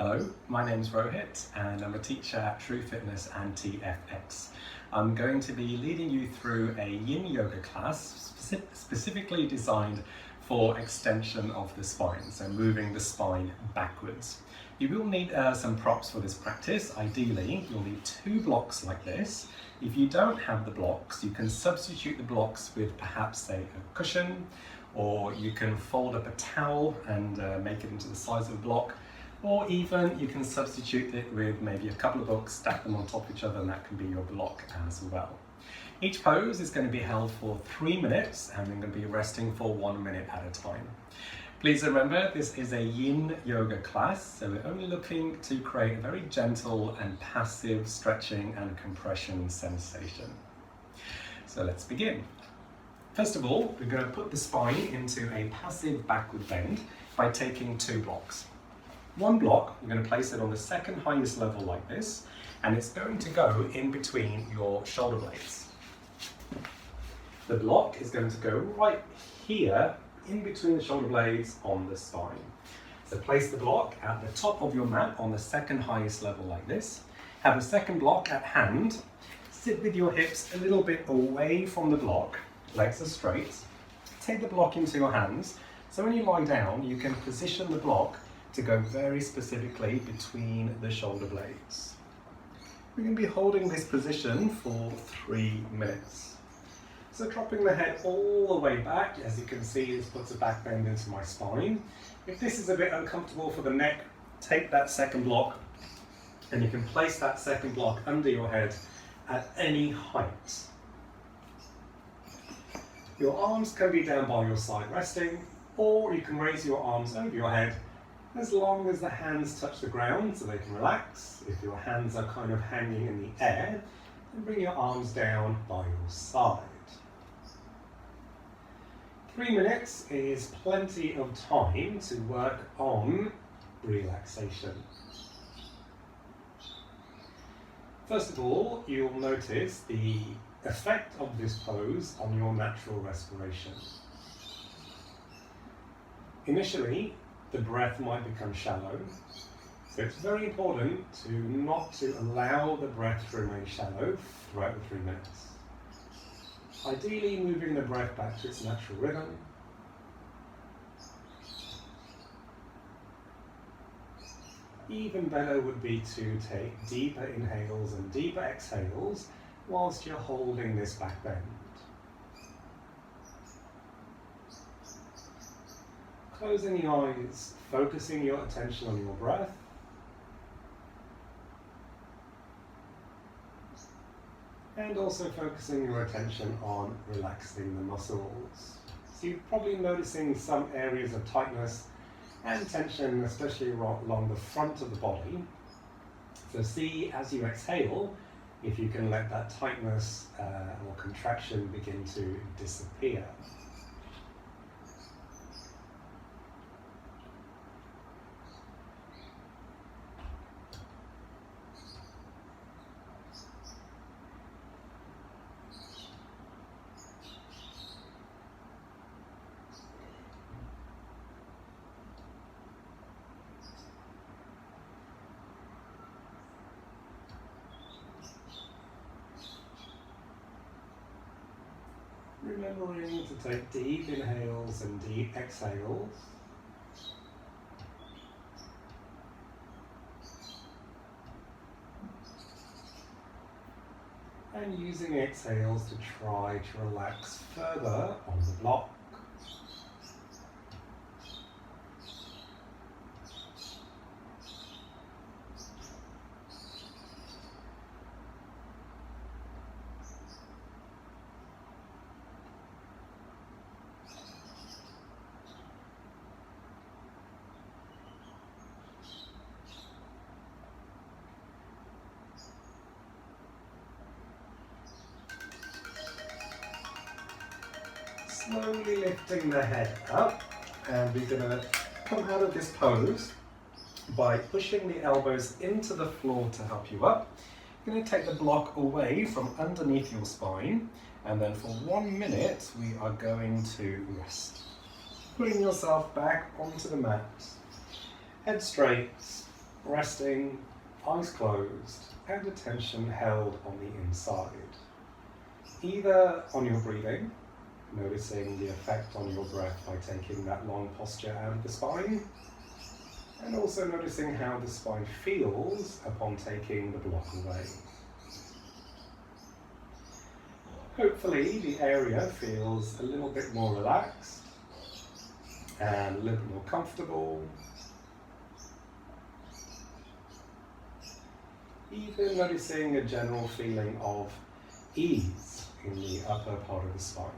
Hello, my name is Rohit and I'm a teacher at True Fitness and TFX. I'm going to be leading you through a Yin Yoga class specifically designed for extension of the spine, so moving the spine backwards. You will need some props for this practice. Ideally, you'll need two blocks like this. If you don't have the blocks, you can substitute the blocks with perhaps, say, a cushion, or you can fold up a towel and make it into the size of a block. Or even you can substitute it with maybe a couple of books, stack them on top of each other, and that can be your block as well. Each pose is going to be held for 3 minutes and then going to be resting for 1 minute at a time. Please remember, this is a Yin Yoga class, so we're only looking to create a very gentle and passive stretching and compression sensation. So let's begin. First of all, we're going to put the spine into a passive backward bend by taking 2 blocks. One block, you're going to place it on the second highest level like this, and it's going to go in between your shoulder blades. The block is going to go right here in between the shoulder blades on the spine. So place the block at the top of your mat on the second highest level like this. Have a second block at hand. Sit with your hips a little bit away from the block, legs are straight. Take the block into your hands, so when you lie down, you can position the block to go very specifically between the shoulder blades. We're going to be holding this position for 3 minutes. So dropping the head all the way back, as you can see, this puts a back bend into my spine. If this is a bit uncomfortable for the neck, take that second block and you can place that second block under your head at any height. Your arms can be down by your side resting, or you can raise your arms over your head as long as the hands touch the ground so they can relax. If your hands are kind of hanging in the air, then bring your arms down by your side. 3 minutes is plenty of time to work on relaxation. First of all, you'll notice the effect of this pose on your natural respiration. Initially, the breath might become shallow, so it's very important not to allow the breath to remain shallow throughout the 3 minutes. Ideally, moving the breath back to its natural rhythm. Even better would be to take deeper inhales and deeper exhales whilst you're holding this back bend. Closing the eyes, focusing your attention on your breath. And also focusing your attention on relaxing the muscles. So you're probably noticing some areas of tightness and tension, especially along the front of the body. So see, as you exhale, if you can let that tightness or contraction begin to disappear. Remembering to take deep inhales and deep exhales. And using exhales to try to relax further on the block. Slowly lifting the head up, and we're going to come out of this pose by pushing the elbows into the floor to help you up. You're going to take the block away from underneath your spine, and then for 1 minute we are going to rest. Putting yourself back onto the mat, head straight, Resting, eyes closed, and attention held on the inside. Either on your breathing, noticing the effect on your breath by taking that long posture out of the spine, and also noticing how the spine feels upon taking the block away. Hopefully the area feels a little bit more relaxed and a little bit more comfortable. Even noticing a general feeling of ease in the upper part of the spine.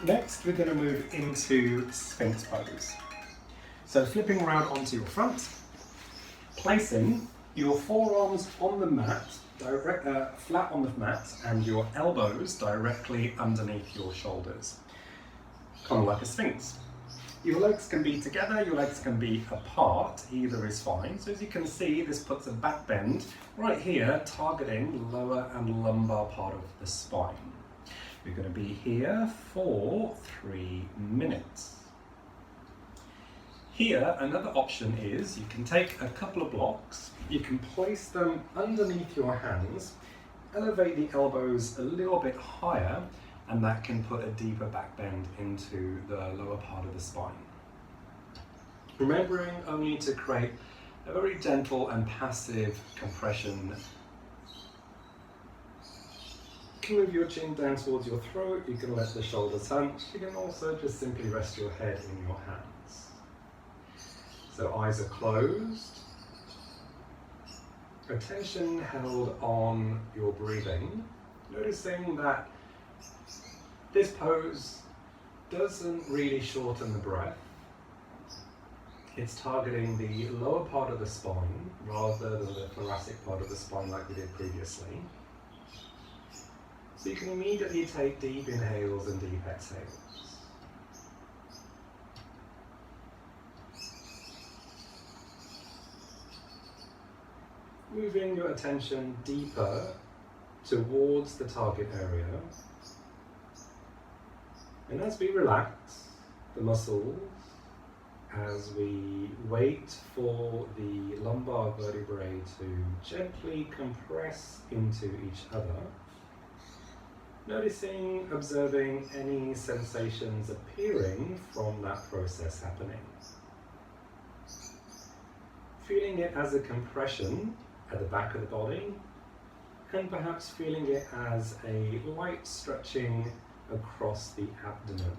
Next, we're going to move into Sphinx Pose. So flipping around onto your front, placing your forearms on the mat, flat on the mat, and your elbows directly underneath your shoulders, kind of like a sphinx. Your legs can be together, your legs can be apart, either is fine. So as you can see, this puts a back bend right here, targeting the lower and lumbar part of the spine. We're going to be here for 3 minutes. Here, another option is you can take a couple of blocks, you can place them underneath your hands, elevate the elbows a little bit higher, and that can put a deeper back bend into the lower part of the spine. Remembering only to create a very gentle and passive compression. You can move your chin down towards your throat, you can let the shoulders hunch, you can also just simply rest your head in your hands. So eyes are closed, attention held on your breathing, noticing that this pose doesn't really shorten the breath. It's targeting the lower part of the spine rather than the thoracic part of the spine like we did previously. So you can immediately take deep inhales and deep exhales. Moving your attention deeper towards the target area. And as we relax the muscles, as we wait for the lumbar vertebrae to gently compress into each other, noticing, observing any sensations appearing from that process happening. Feeling it as a compression at the back of the body, and perhaps feeling it as a light stretching across the abdomen.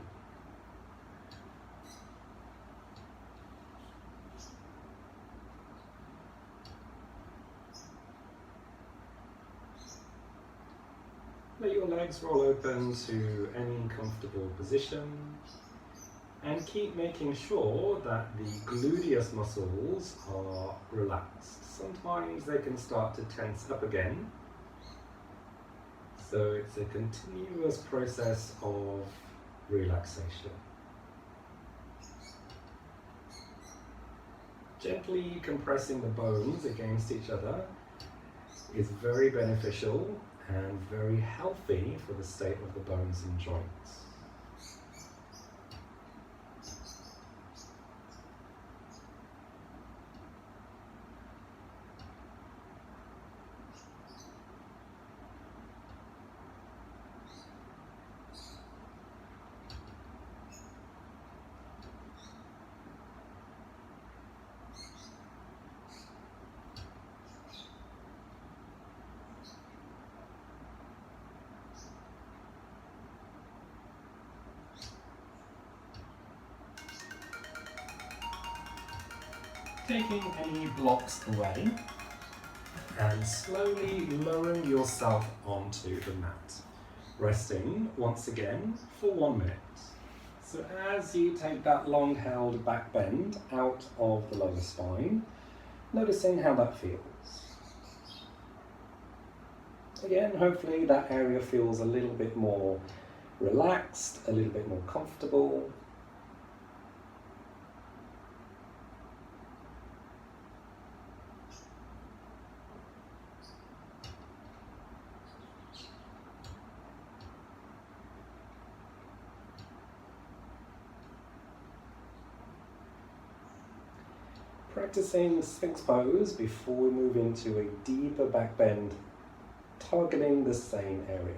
Let your legs roll open to any comfortable position, and keep making sure that the gluteus muscles are relaxed. Sometimes they can start to tense up again, so it's a continuous process of relaxation. Gently compressing the bones against each other is very beneficial and very healthy for the state of the bones and joints. Taking any blocks away and slowly lowering yourself onto the mat. Resting once again for 1 minute. So as you take that long held back bend out of the lower spine, noticing how that feels. Again, hopefully that area feels a little bit more relaxed, a little bit more comfortable. practicing Sphinx Pose before we move into a deeper back bend, targeting the same area.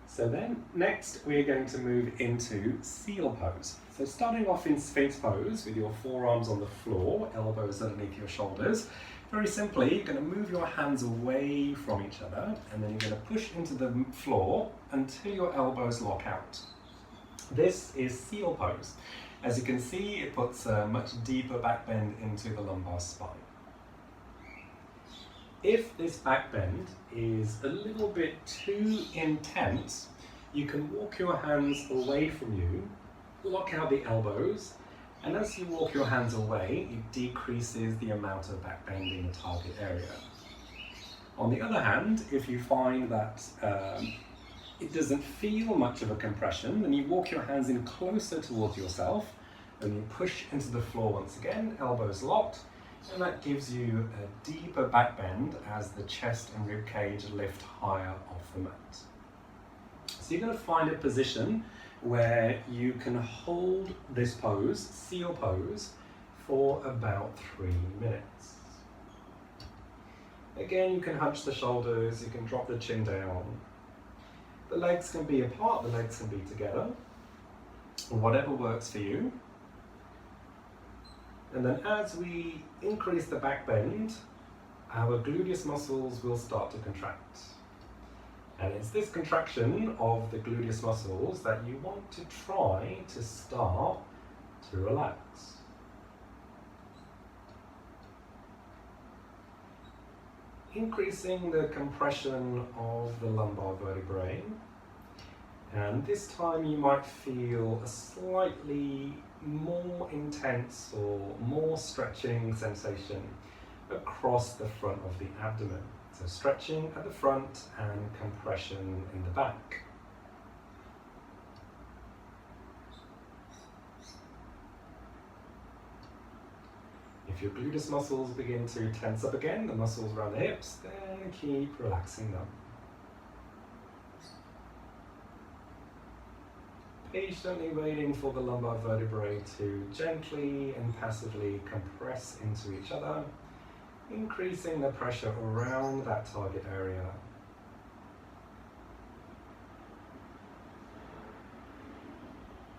So then, next we're going to move into Seal Pose. So starting off in Sphinx Pose with your forearms on the floor, elbows underneath your shoulders. Very simply, you're going to move your hands away from each other and then you're going to push into the floor until your elbows lock out. This is Seal Pose. As you can see, it puts a much deeper back bend into the lumbar spine. If this back bend is a little bit too intense, you can walk your hands away from you, lock out the elbows, and as you walk your hands away, it decreases the amount of back bend in the target area. On the other hand, if you find that it doesn't feel much of a compression, then you walk your hands in closer towards yourself, and you push into the floor once again, elbows locked, and that gives you a deeper back bend as the chest and rib cage lift higher off the mat. So you're going to find a position where you can hold this pose, Seal Pose, for about 3 minutes. Again, you can hunch the shoulders, you can drop the chin down. The legs can be apart, the legs can be together, whatever works for you. And then as we increase the back bend, our gluteus muscles will start to contract. And it's this contraction of the gluteus muscles that you want to try to start to relax. Increasing the compression of the lumbar vertebrae. And this time you might feel a slightly more intense or more stretching sensation across the front of the abdomen. So stretching at the front and compression in the back. If your gluteus muscles begin to tense up again, the muscles around the hips, then keep relaxing them. Patiently waiting for the lumbar vertebrae to gently and passively compress into each other, increasing the pressure around that target area.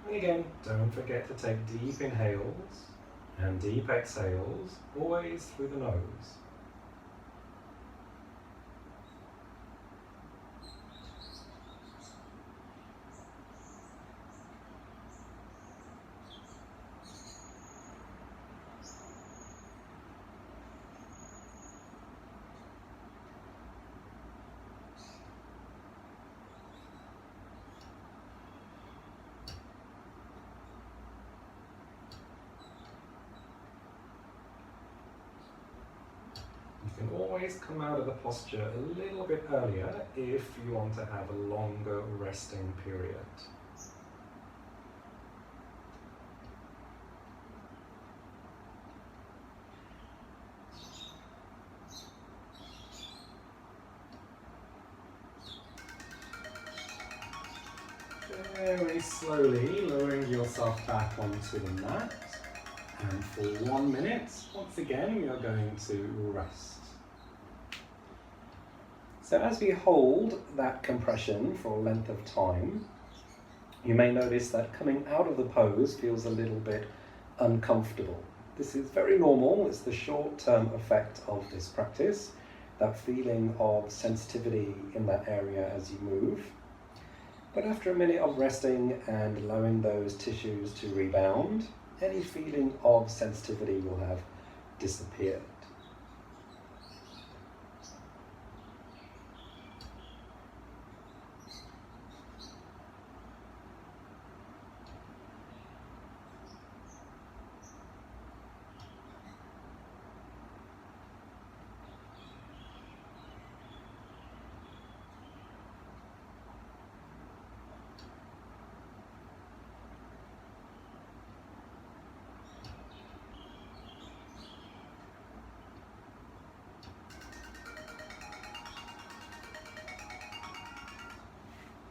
And again, don't forget to take deep inhales and deep exhales, always through the nose. You can always come out of the posture a little bit earlier if you want to have a longer resting period. Very slowly lowering yourself back onto the mat. And for 1 minute, once again, we are going to rest. So as we hold that compression for a length of time, you may notice that coming out of the pose feels a little bit uncomfortable. This is very normal. It's the short-term effect of this practice, that feeling of sensitivity in that area as you move. But after a minute of resting and allowing those tissues to rebound, any feeling of sensitivity will have disappeared.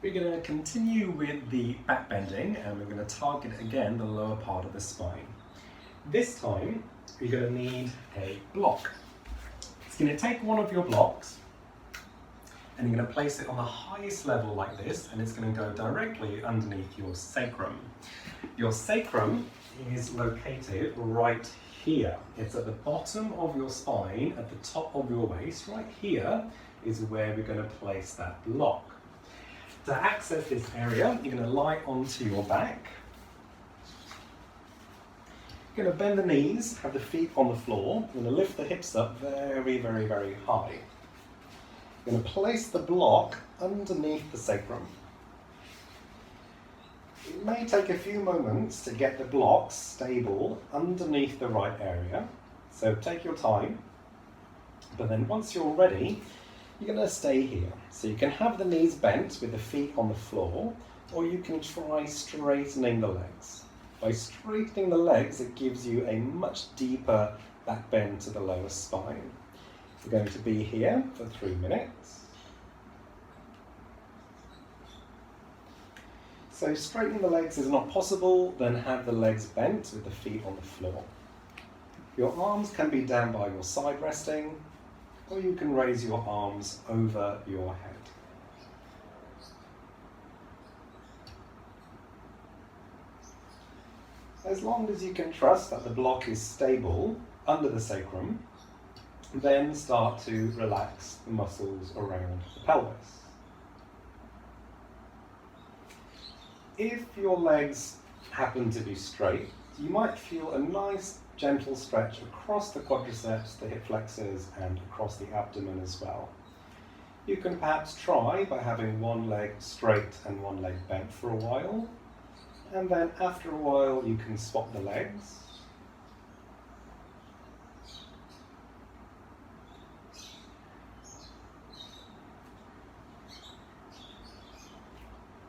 We're going to continue with the back bending, and we're going to target again the lower part of the spine. This time you're going to need a block. It's going to take one of your blocks and you're going to place it on the highest level like this, and it's going to go directly underneath your sacrum. Your sacrum is located right here. It's at the bottom of your spine, at the top of your waist. Right here is where we're going to place that block. To access this area, you're going to lie onto your back. You're going to bend the knees, have the feet on the floor. You're going to lift the hips up very, very, very high. You're going to place the block underneath the sacrum. It may take a few moments to get the block stable underneath the right area, so take your time. But then once you're ready, you're going to stay here. So you can have the knees bent with the feet on the floor, or you can try straightening the legs. By straightening the legs, it gives you a much deeper back bend to the lower spine. We're going to be here for 3 minutes. So straightening the legs is not possible, then have the legs bent with the feet on the floor. Your arms can be down by your side resting, or you can raise your arms over your head. As long as you can trust that the block is stable under the sacrum, then start to relax the muscles around the pelvis. If your legs happen to be straight, you might feel a nice gentle stretch across the quadriceps, the hip flexors, and across the abdomen as well. You can perhaps try by having one leg straight and one leg bent for a while, and then after a while you can swap the legs.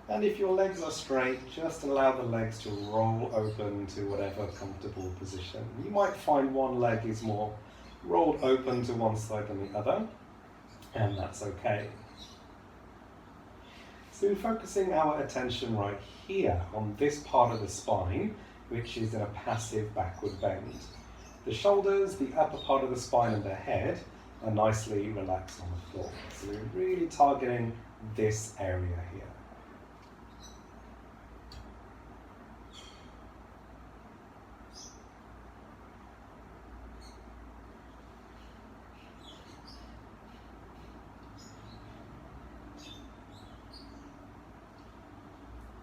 And if your legs are straight, just allow the legs to roll open to whatever comfortable position. You might find one leg is more rolled open to one side than the other, and that's okay. So we're focusing our attention right here on this part of the spine, which is in a passive backward bend. The shoulders, the upper part of the spine, and the head are nicely relaxed on the floor. So we're really targeting this area here.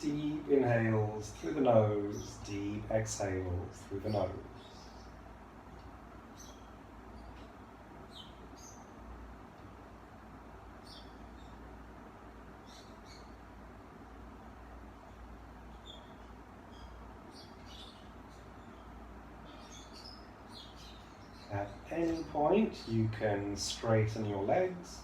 Deep inhales through the nose, deep exhales through the nose. At any point, you can straighten your legs.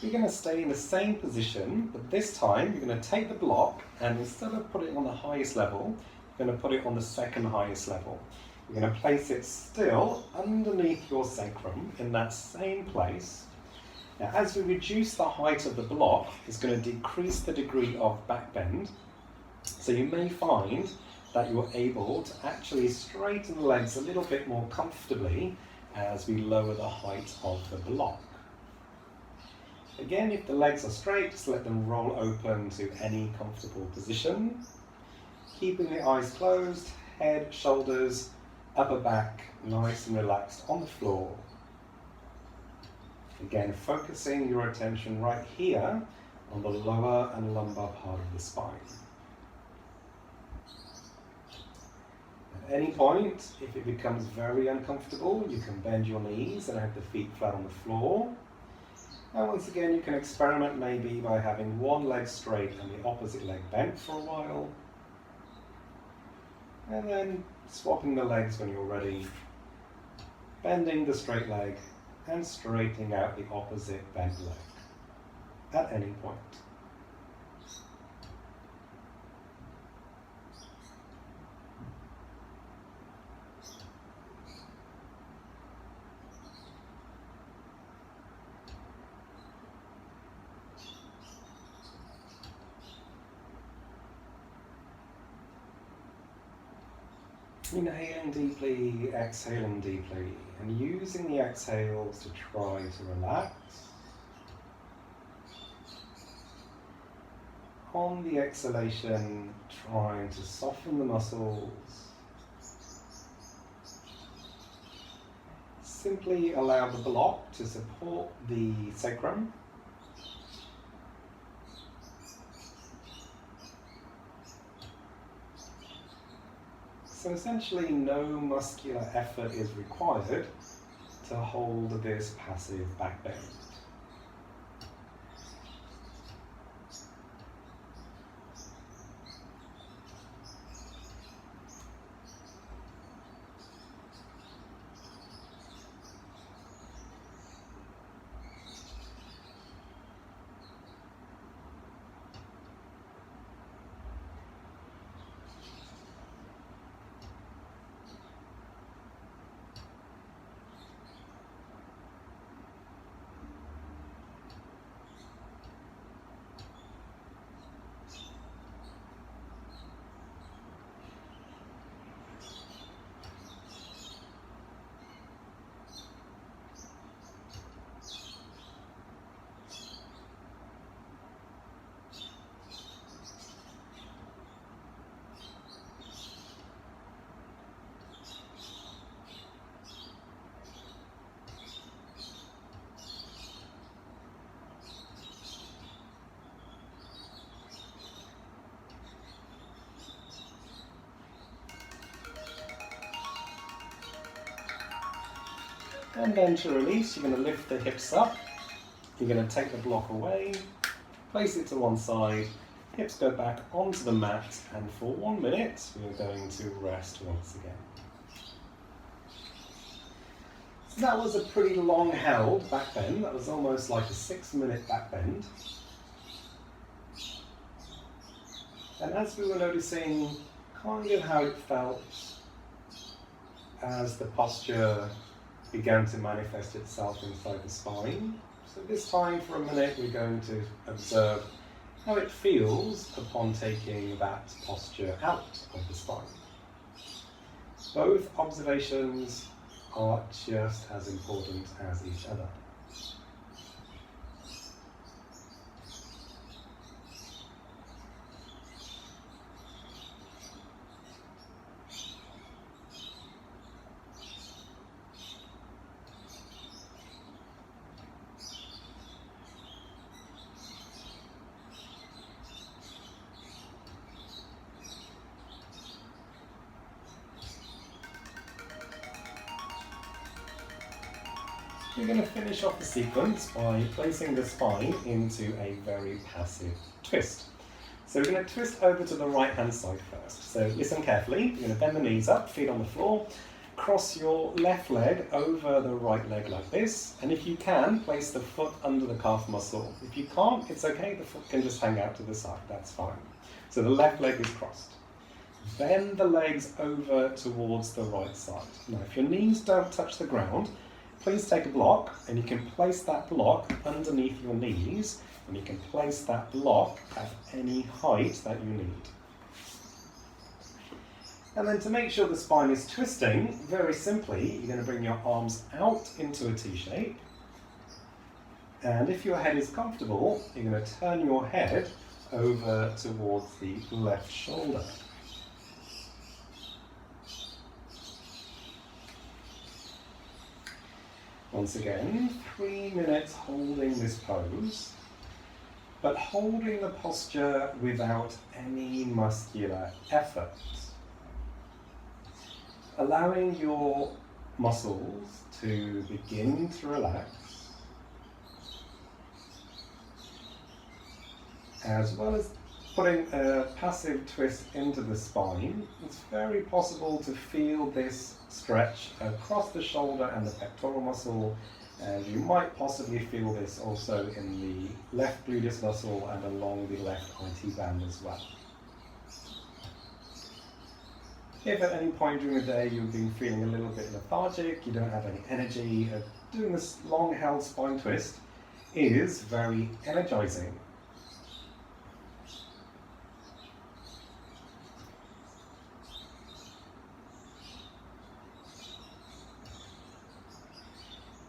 You're going to stay in the same position, but this time you're going to take the block and instead of putting it on the highest level, you're going to put it on the second highest level. You're going to place it still underneath your sacrum in that same place. Now, as we reduce the height of the block, it's going to decrease the degree of back bend. So you may find that you're able to actually straighten the legs a little bit more comfortably as we lower the height of the block. Again, if the legs are straight, just let them roll open to any comfortable position. Keeping the eyes closed, head, shoulders, upper back, nice and relaxed on the floor. Again, focusing your attention right here on the lower and lumbar part of the spine. At any point, if it becomes very uncomfortable, you can bend your knees and have the feet flat on the floor. And once again, you can experiment maybe by having one leg straight and the opposite leg bent for a while. And then swapping the legs when you're ready, bending the straight leg and straightening out the opposite bent leg at any point. Inhaling deeply, exhaling deeply, and using the exhales to try to relax. On the exhalation, trying to soften the muscles. Simply allow the block to support the sacrum. So essentially no muscular effort is required to hold this passive back bend. And then to release, you're going to lift the hips up. You're going to take the block away, place it to one side, hips go back onto the mat, and for 1 minute, we're going to rest once again. So that was a pretty long held back bend. That was almost like a 6-minute back bend. And as we were noticing kind of how it felt as the posture began to manifest itself inside the spine. So this time for a minute we're going to observe how it feels upon taking that posture out of the spine. Both observations are just as important as each other. We're going to finish off the sequence by placing the spine into a very passive twist. So we're going to twist over to the right hand side first. So listen carefully, you're going to bend the knees up, feet on the floor, cross your left leg over the right leg like this, and if you can, place the foot under the calf muscle. If you can't, it's okay, the foot can just hang out to the side, that's fine. So the left leg is crossed. Bend the legs over towards the right side. Now if your knees don't touch the ground, please take a block, and you can place that block underneath your knees, and you can place that block at any height that you need. And then to make sure the spine is twisting, very simply, you're going to bring your arms out into a T shape. And if your head is comfortable, you're going to turn your head over towards the left shoulder. Once again, 3 minutes holding this pose, but holding the posture without any muscular effort. Allowing your muscles to begin to relax, as well as putting a passive twist into the spine. It's very possible to feel this stretch across the shoulder and the pectoral muscle, and you might possibly feel this also in the left gluteus muscle and along the left IT band as well. If at any point during the day you've been feeling a little bit lethargic, you don't have any energy, doing this long held spine twist is very energizing.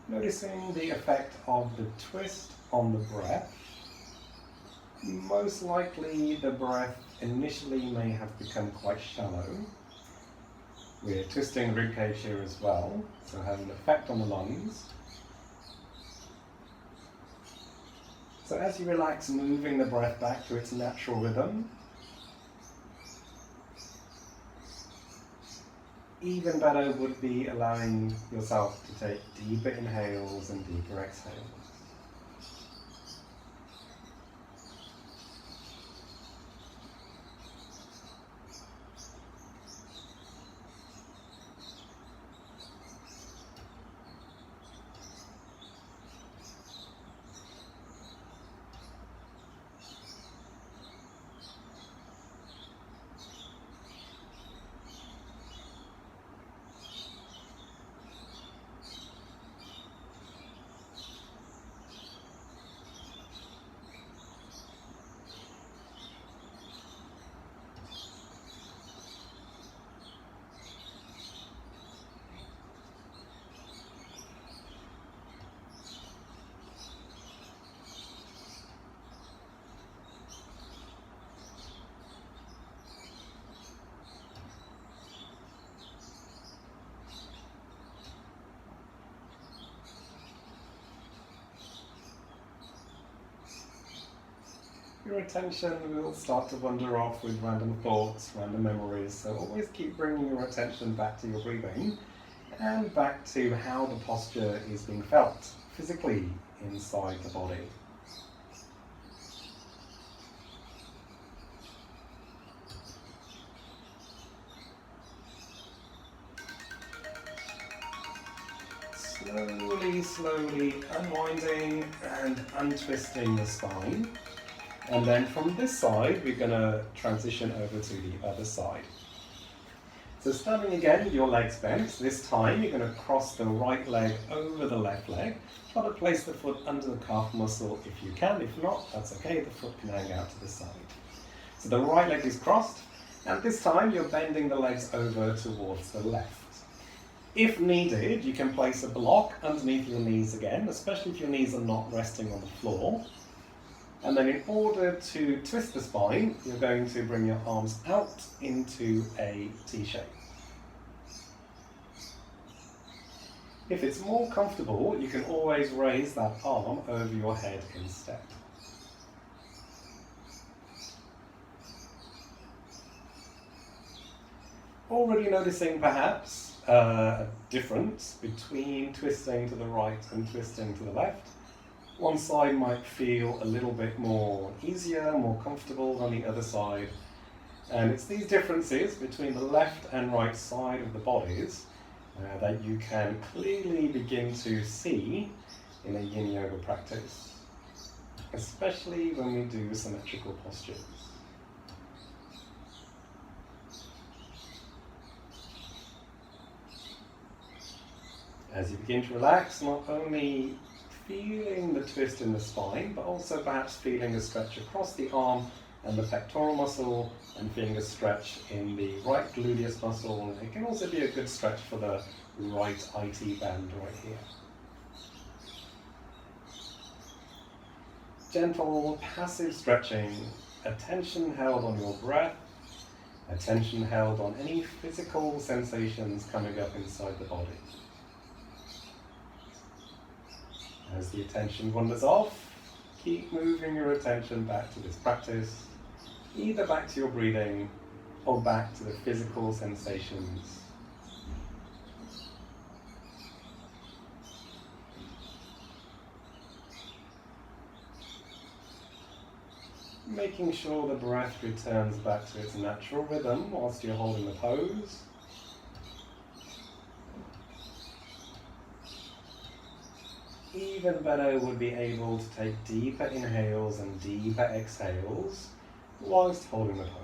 Noticing the effect of the twist on the breath. Most likely the breath initially may have become quite shallow. We're twisting the ribcage here as well, so having an effect on the lungs. So as you relax, moving the breath back to its natural rhythm. Even better would be allowing yourself to take deeper inhales and deeper exhales. Your attention will start to wander off with random thoughts, random memories, so always keep bringing your attention back to your breathing and back to how the posture is being felt physically inside the body. Slowly unwinding and untwisting the spine. And then from this side, we're going to transition over to the other side. So standing again with your legs bent, this time you're going to cross the right leg over the left leg. Try to place the foot under the calf muscle if you can. If not, that's okay, the foot can hang out to the side. So the right leg is crossed, and this time you're bending the legs over towards the left. If needed, you can place a block underneath your knees again, especially if your knees are not resting on the floor. And then in order to twist the spine, you're going to bring your arms out into a T shape. If it's more comfortable, you can always raise that arm over your head instead. Already noticing perhaps a difference between twisting to the right and twisting to the left. One side might feel a little bit more easier, more comfortable than the other side. And it's these differences between the left and right side of the bodies that you can clearly begin to see in a Yin Yoga practice, especially when we do symmetrical postures. As you begin to relax, not only feeling the twist in the spine, but also perhaps feeling a stretch across the arm and the pectoral muscle, and feeling a stretch in the right gluteus muscle. And it can also be a good stretch for the right IT band right here. Gentle, passive stretching, attention held on your breath, attention held on any physical sensations coming up inside the body. As the attention wanders off, keep moving your attention back to this practice, either back to your breathing or back to the physical sensations. Making sure the breath returns back to its natural rhythm whilst you're holding the pose. Even better would be able to take deeper inhales and deeper exhales whilst holding the pose.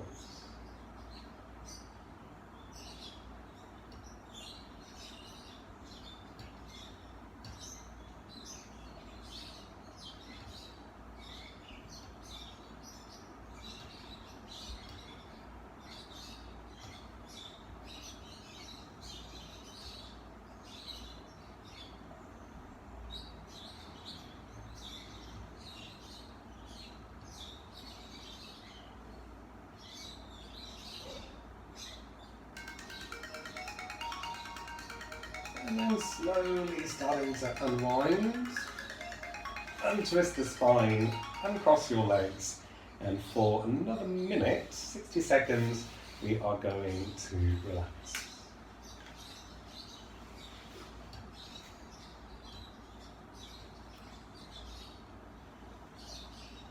And then slowly starting to unwind and twist the spine and cross your legs. And for another minute, 60 seconds, we are going to relax.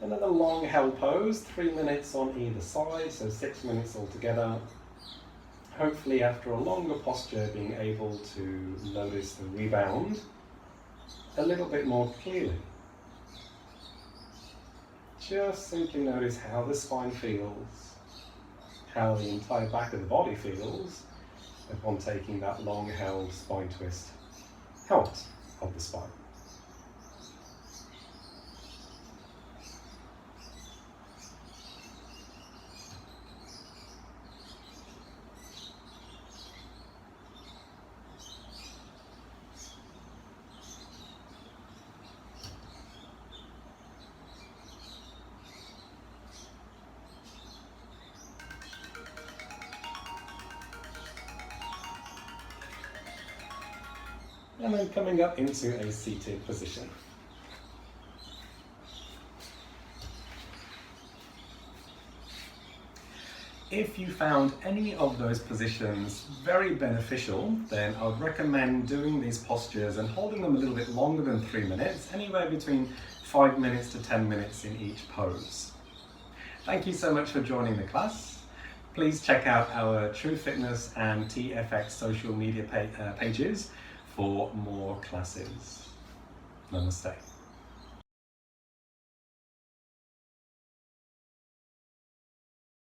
Another long held pose, 3 minutes on either side, so 6 minutes altogether. Hopefully after a longer posture, being able to notice the rebound a little bit more clearly. Just simply notice how the spine feels, how the entire back of the body feels upon taking that long held spine twist out of the spine. And then coming up into a seated position. If you found any of those positions very beneficial, then I would recommend doing these postures and holding them a little bit longer than 3 minutes, anywhere between 5 minutes to 10 minutes in each pose. Thank you so much for joining the class. Please check out our True Fitness and TFX social media pages for more classes. Namaste.